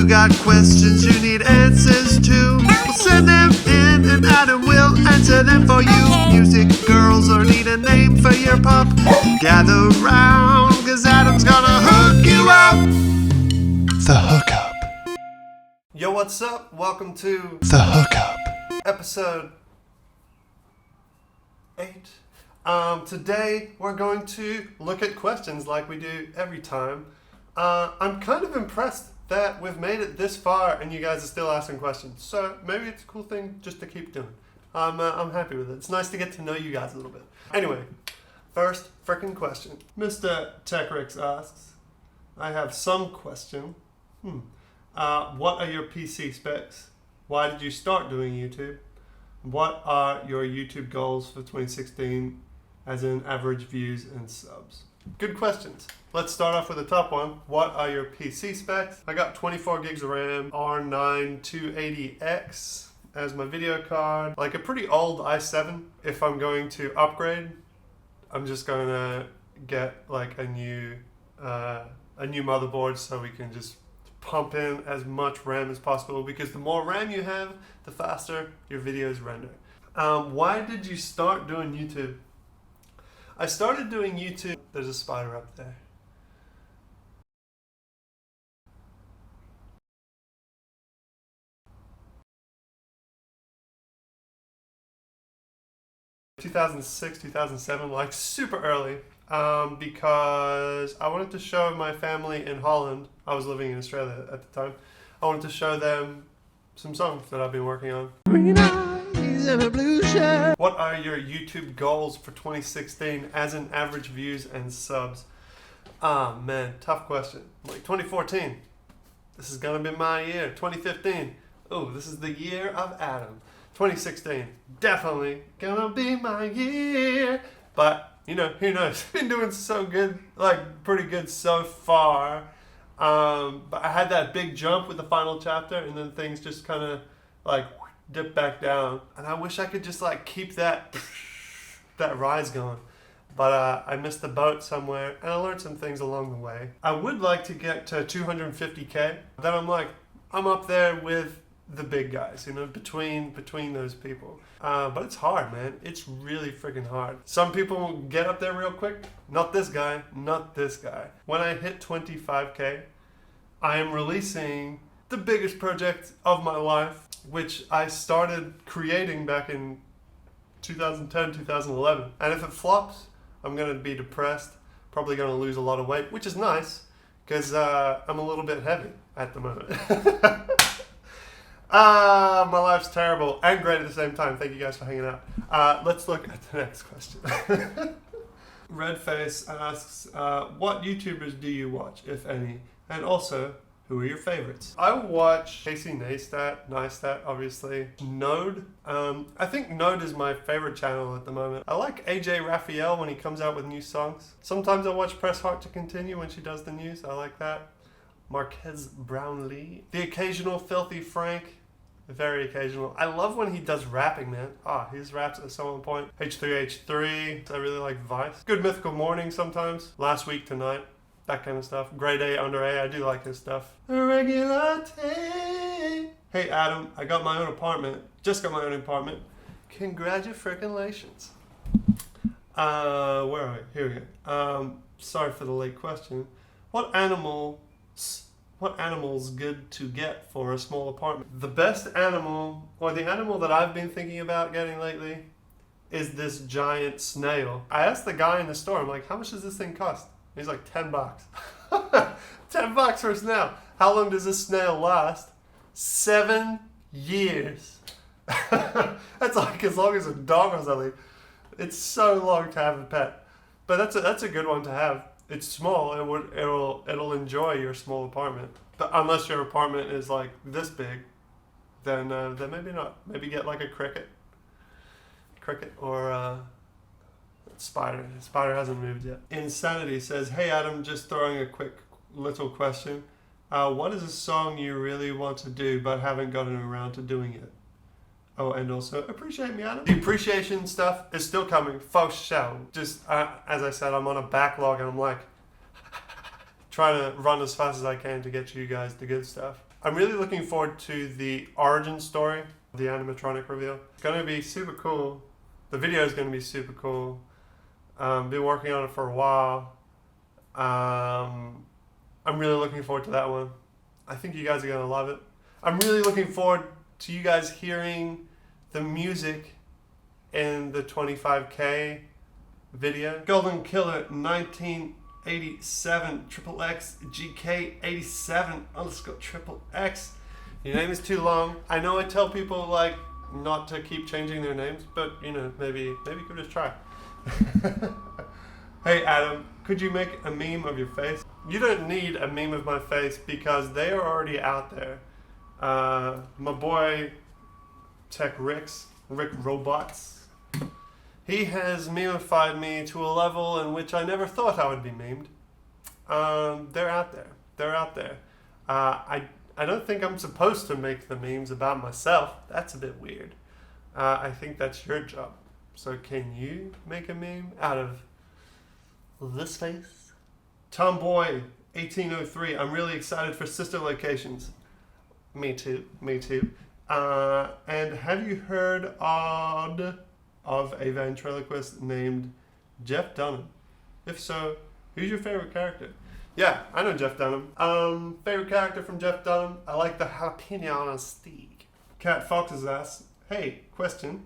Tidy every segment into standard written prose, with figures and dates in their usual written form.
you got questions you need answers to, well, send them in and Adam will answer them for you. Music girls or need a name for your pop, gather round, cause Adam's gonna hook you up. The Hook Up. Yo, what's up? Welcome to The Hook Up, episode 8. Today we're going to look at questions like we do every time. I'm kind of impressed that we've made it this far and you guys are still asking questions. So maybe it's a cool thing just to keep doing. I'm happy with it. It's nice to get to know you guys a little bit. Anyway, first frickin' question. Mr. TechRix asks, I have some question. What are your PC specs? Why did you start doing YouTube? What are your YouTube goals for 2016, as in average views and subs? Good questions. Let's start off with the top one. What are your PC specs? I got 24 gigs of RAM, R9 280X as my video card, like a pretty old i7. If I'm going to upgrade, I'm just going to get like a new motherboard so we can just pump in as much RAM as possible, because the more RAM you have, the faster your videos render. Why did you start doing YouTube? I started doing YouTube. There's a spider up there. In 2006, 2007, like super early. Because I wanted to show my family in Holland, I was living in Australia at the time, I wanted to show them some songs that I've been working on. What are your YouTube goals for 2016 as in average views and subs? Man, tough question. Like 2014, this is gonna be my year. 2015, oh, this is the year of Adam. 2016, definitely gonna be my year. But you know, who knows? Been doing so good, like pretty good so far. But I had that big jump with the final chapter, and then things just kind of like dip back down. And I wish I could just like keep that rise going. But I missed the boat somewhere, and I learned some things along the way. I would like to get to 250K. Then I'm up there with the big guys, you know, between those people. But it's hard, man. It's really freaking hard. Some people get up there real quick. Not this guy. Not this guy. When I hit 25K, I am releasing the biggest project of my life, which I started creating back in 2010, 2011. And if it flops, I'm going to be depressed. Probably going to lose a lot of weight, which is nice because I'm a little bit heavy at the moment. My life's terrible and great at the same time. Thank you guys for hanging out. Let's look at the next question. Redface asks, what YouTubers do you watch, if any? And also, who are your favorites? I watch Casey Neistat, obviously. Node. I think Node is my favorite channel at the moment. I like AJ Raphael when he comes out with new songs. Sometimes I watch Press Heart to Continue when she does the news. I like that. Marquez Brownlee. The occasional Filthy Frank. Very occasional. I love when he does rapping, man. His raps are so on point. H3H3. I really like Vice. Good Mythical Morning sometimes. Last Week Tonight. That kind of stuff. Grade A, Under A. I do like his stuff. Irregular Hey Adam, I got my own apartment. Just got my own apartment. Congratulations. Where are we? Here we go. Sorry for the late question. What animal's good to get for a small apartment? The best animal, or the animal that I've been thinking about getting lately, is this giant snail. I asked the guy in the store, I'm like, how much does this thing cost? He's like, $10. $10 for a snail. How long does this snail last? 7 years. That's like as long as a dog or something. It's so long to have a pet. But that's a good one to have. It's small. It'll enjoy your small apartment. But unless your apartment is like this big, then maybe not. Maybe get like a cricket or a spider. Spider hasn't moved yet. Insanity says, "Hey Adam, just throwing a quick little question. What is a song you really want to do but haven't gotten around to doing it? Oh, and also, appreciate me, Adam." The appreciation stuff is still coming, for sure. Just, as I said, I'm on a backlog and I'm like, trying to run as fast as I can to get you guys the good stuff. I'm really looking forward to the origin story, the animatronic reveal. It's going to be super cool. The video is going to be super cool. Been working on it for a while. I'm really looking forward to that one. I think you guys are going to love it. I'm really looking forward to you guys hearing the music in the 25K video. Golden Killer 1987 XXX GK87 _XXX. Your name is too long. I know I tell people like not to keep changing their names, but you know, maybe give it a try. Hey Adam, could you make a meme of your face? You don't need a meme of my face because they are already out there. My boy Tech Rick Robots, he has memeified me to a level in which I never thought I would be memed. They're out there. They're out there. I don't think I'm supposed to make the memes about myself. That's a bit weird. I think that's your job. So can you make a meme out of this face? Tomboy 1803. I'm really excited for sister locations. Me too. And have you heard of a ventriloquist named Jeff Dunham? If so, who's your favorite character? Yeah, I know Jeff Dunham. Favorite character from Jeff Dunham? I like the jalapeno on a steak. Cat Fox has asked, Hey, question.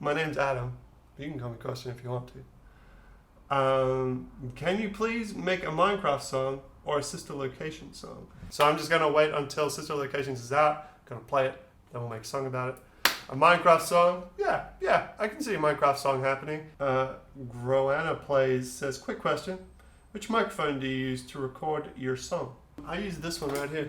My name's Adam. You can call me Question if you want to. Can you please make a Minecraft song or a Sister Location song? So I'm just going to wait until Sister Locations is out. Going to play it. Then we'll make a song about it. A Minecraft song? Yeah. I can see a Minecraft song happening. Groanna Plays says, quick question. Which microphone do you use to record your song? I use this one right here.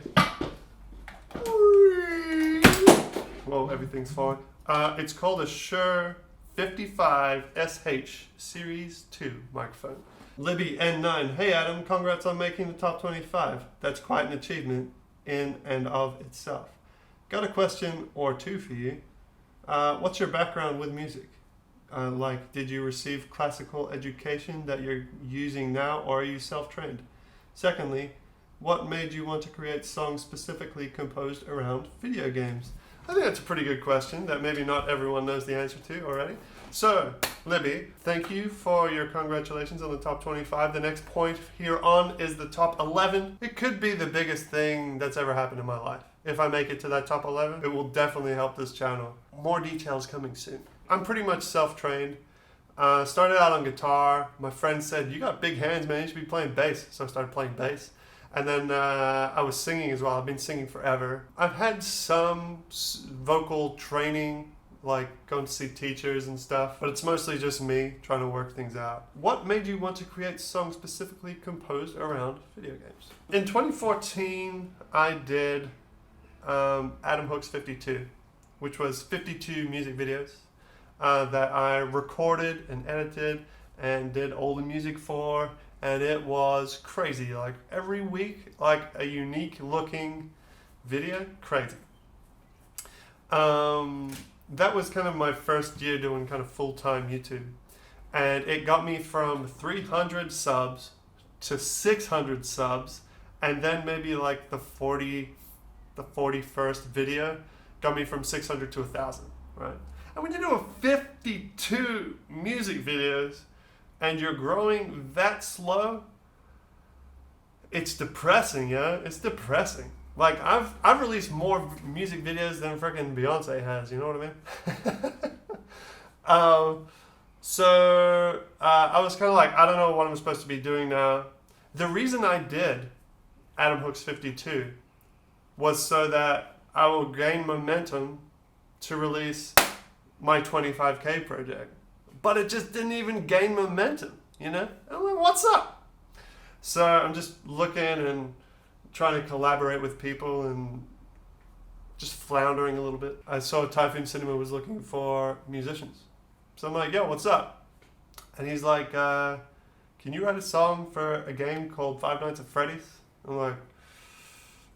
Whoa, everything's falling. It's called a Shure 55SH Series 2 microphone. Libby N9. Hey Adam, congrats on making the top 25. That's quite an achievement in and of itself. Got a question or two for you. What's your background with music? Like, did you receive classical education that you're using now, or are you self-trained? Secondly, what made you want to create songs specifically composed around video games? I think that's a pretty good question that maybe not everyone knows the answer to already. So, Libby, thank you for your congratulations on the top 25. The next point here on is the top 11. It could be the biggest thing that's ever happened in my life. If I make it to that top 11, it will definitely help this channel. More details coming soon. I'm pretty much self-trained. Started out on guitar. My friend said, you got big hands, man. You should be playing bass. So I started playing bass. And then I was singing as well. I've been singing forever. I've had some vocal training, like going to see teachers and stuff, but it's mostly just me trying to work things out. What made you want to create songs specifically composed around video games? In 2014, I did Adam Hook's 52, which was 52 music videos that I recorded and edited and did all the music for. And it was crazy, like every week, like a unique looking video, crazy. That was kind of my first year doing kind of full-time YouTube. And it got me from 300 subs to 600 subs. And then maybe like the 41st video got me from 600 to 1,000, right? And when you do 52 music videos, and you're growing that slow, it's depressing, yeah? It's depressing. Like, I've released more music videos than freaking Beyonce has, you know what I mean? So I was kind of like, I don't know what I'm supposed to be doing now. The reason I did Adam Hook's 52 was so that I will gain momentum to release my 25K project. But it just didn't even gain momentum, you know? I'm like, what's up? So I'm just looking and trying to collaborate with people and just floundering a little bit. I saw Typhoon Cinema was looking for musicians. So I'm like, yo, what's up? And he's like, can you write a song for a game called Five Nights at Freddy's? I'm like,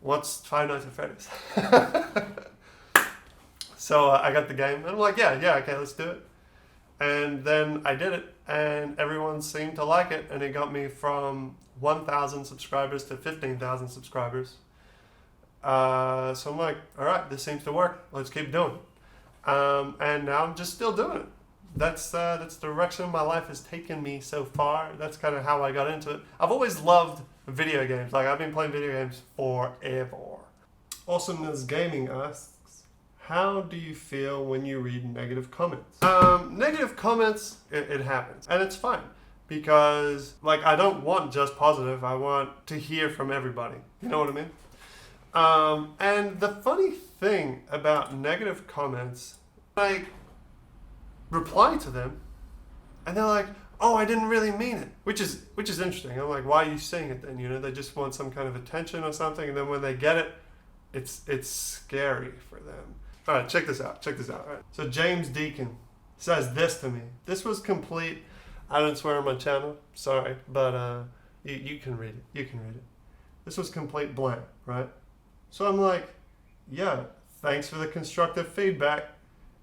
what's Five Nights at Freddy's? So I got the game, and I'm like, yeah, okay, let's do it. And then I did it, and everyone seemed to like it, and it got me from 1,000 subscribers to 15,000 subscribers. So I'm like, all right, this seems to work. Let's keep doing it. And now I'm just still doing it. That's the direction my life has taken me so far. That's kind of how I got into it. I've always loved video games. Like, I've been playing video games forever. Awesomeness Gaming asks, how do you feel when you read negative comments? Negative comments, it happens. And it's fine. Because, like, I don't want just positive. I want to hear from everybody. You know what I mean? And the funny thing about negative comments, I reply to them, and they're like, "Oh, I didn't really mean it," which is interesting. I'm like, "Why are you saying it then?" You know, they just want some kind of attention or something, and then when they get it, it's scary for them. All right, check this out. All right. So James Deacon says this to me. This was complete. I don't swear on my channel. Sorry, but you can read it. You can read it. This was complete blank, right? So I'm like, yeah, thanks for the constructive feedback.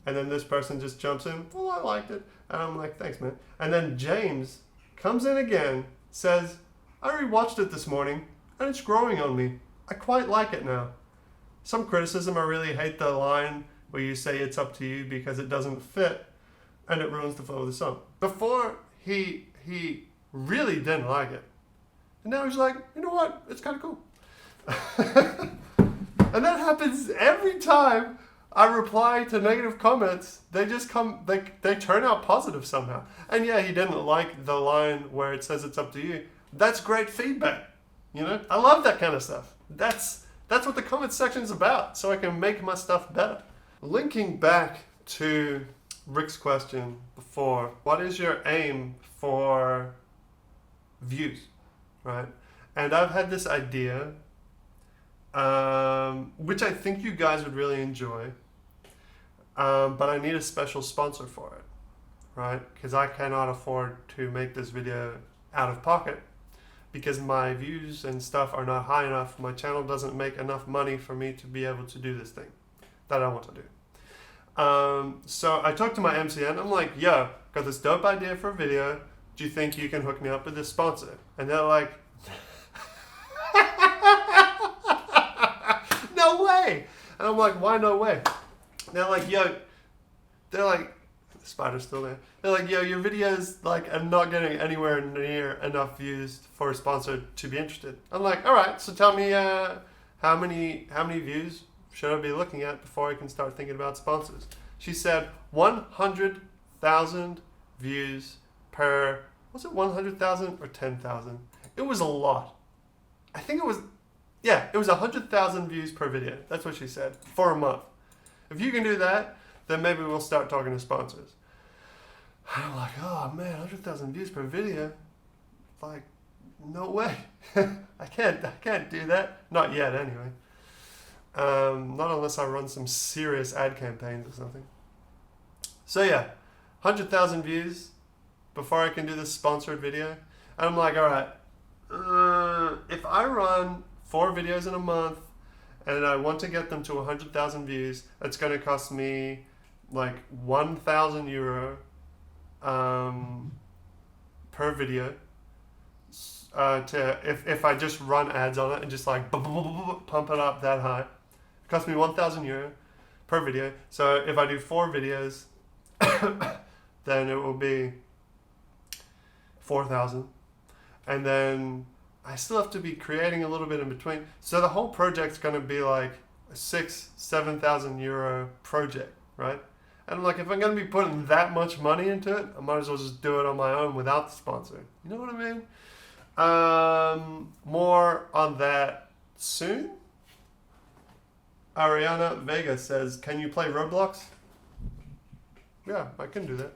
And then this person just jumps in, well, I liked it. And I'm like, thanks, man. And then James comes in again, says, I rewatched it this morning, and it's growing on me. I quite like it now. Some criticism, I really hate the line where you say it's up to you because it doesn't fit, and it ruins the flow of the song. Before, he really didn't like it. And now he's like, you know what? It's kind of cool. And that happens every time I reply to negative comments. They just come, they turn out positive somehow. And yeah, he didn't like the line where it says it's up to you. That's great feedback. You know, I love that kind of stuff. That's what the comment section is about, so I can make my stuff better. Linking back to Rick's question before, what is your aim for views, right? And I've had this idea, which I think you guys would really enjoy, but I need a special sponsor for it, right? Because I cannot afford to make this video out of pocket because my views and stuff are not high enough. My channel doesn't make enough money for me to be able to do this thing that I want to do. So I talked to my MCN. I'm like, yo, got this dope idea for a video. Do you think you can hook me up with this sponsor? And they're like, no way. And I'm like, why no way? They're like, yo, the spider's still there. They're like, yo, your videos are not getting anywhere near enough views for a sponsor to be interested. I'm like, all right, so tell me how many views should I be looking at before I can start thinking about sponsors? She said 100,000 views per, was it 100,000 or 10,000? It was a lot. I think it was 100,000 views per video. That's what she said, for a month. If you can do that, then maybe we'll start talking to sponsors. I'm like, oh man, 100,000 views per video? Like, no way. I can't do that. Not yet, anyway. Not unless I run some serious ad campaigns or something. So yeah, 100,000 views before I can do this sponsored video. And I'm like, all right, if I run 4 videos in a month and I want to get them to 100,000 views, it's going to cost me like €1,000 per video. If I just run ads on it and just like pump it up that high, it costs me €1,000 per video. So if I do 4 videos, then it will be 4,000, and then I still have to be creating a little bit in between. So the whole project's going to be like a €7,000 project, right? And I'm like, if I'm going to be putting that much money into it, I might as well just do it on my own without the sponsor. You know what I mean? More on that soon. Ariana Vega says, can you play Roblox? Yeah, I can do that.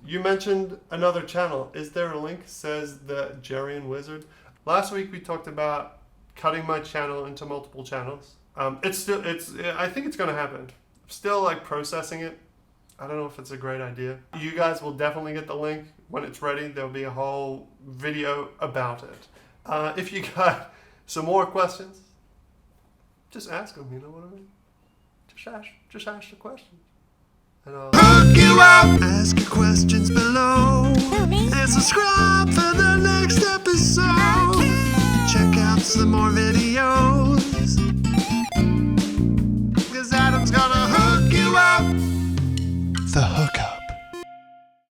You mentioned another channel. Is there a link? Says the Jerian Wizard. Last week we talked about cutting my channel into multiple channels. I think it's going to happen. I'm still like processing it. I don't know if it's a great idea. You guys will definitely get the link when it's ready. There'll be a whole video about it. If you got some more questions, just ask them, you know what I mean? Just ask the questions. And I'll hook you up. Ask your questions below. And subscribe for the next episode. Check out some more videos. The Hook